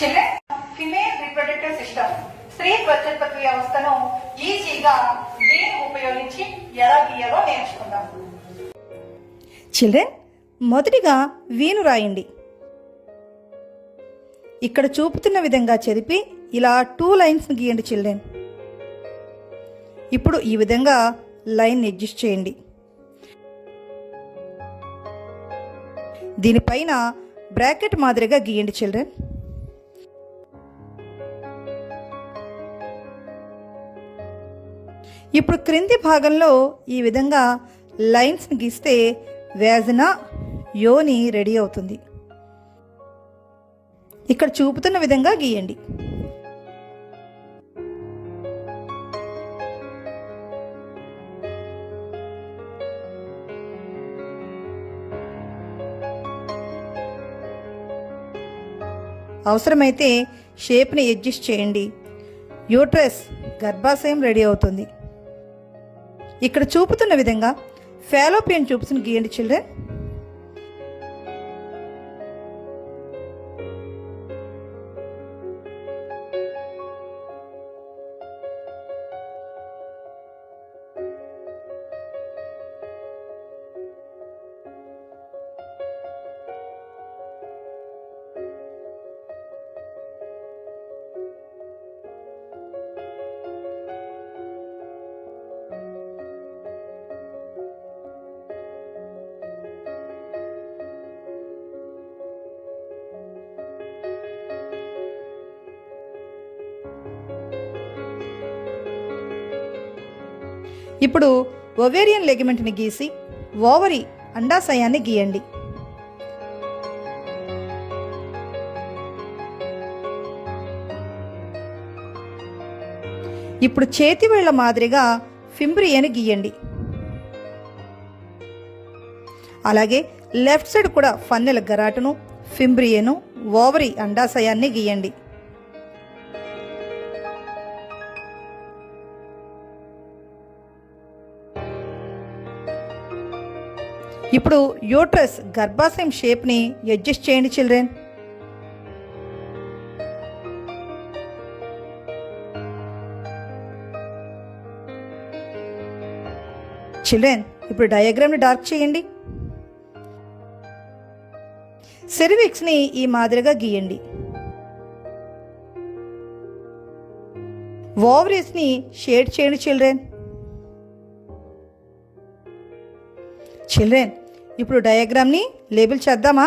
Children, female reproductive system స్త్రీ ప్రత్యుత్పత్తి వ్యవస్థను ఈజీగా వీన్ ఉపయోగించి ఎలా గీయాలో నేర్చుకుందాం. చిల్డ్రన్, మొదటిగా వీను రాయండి. ఇక్కడ చూపుతున్న విధంగా చెరిపి ఇలా 2 లైన్స్ని గీయండి చిల్డ్రన్. ఇప్పుడు ఈ విధంగా లైన్ అడ్జస్ట్ చేయండి. దీనిపైన బ్రాకెట్ మాదిరిగా గీయండి చిల్డ్రన్. ఇప్పుడు క్రింది భాగంలో ఈ విధంగా లైన్స్ని గీస్తే వేజన యోని రెడీ అవుతుంది. ఇక్కడ చూపుతున్న విధంగా గీయండి. అవసరమైతే షేప్ని అడ్జస్ట్ చేయండి. యూట్రస్ గర్భాశయం రెడీ అవుతుంది. ఇక్కడ చూపుతున్న విధంగా ఫాలోపియన్ ట్యూబ్స్ని గీయండి చిల్డ్రన్. ఇప్పుడు ఒవేరియన్ లెగమెంట్ని గీసి ఓవరీ అండాశయాన్ని గీయండి. ఇప్పుడు చేతి వేళ్ల మాదిరిగా ఫింబ్రియాని గీయండి. అలాగే లెఫ్ట్ సైడ్ కూడా ఫన్నెల గరాటును, ఫింబ్రియను, ఓవరీ అండాశయాన్ని గీయండి. ఇప్పుడు యూట్రస్ గర్భాశయం షేప్ని అడ్జస్ట్ చేయండి చిల్డ్రన్. చిల్డ్రన్, ఇప్పుడు డయాగ్రామ్ని డార్క్ చేయండి. సెర్విక్స్ని ఈ మాదిరిగా గీయండి. ఓవరీస్ని షేడ్ చేయండి చిల్డ్రన్. చిల్డ్రన్, ఇప్పుడు డయాగ్రామ్ని లేబుల్ చేద్దామా?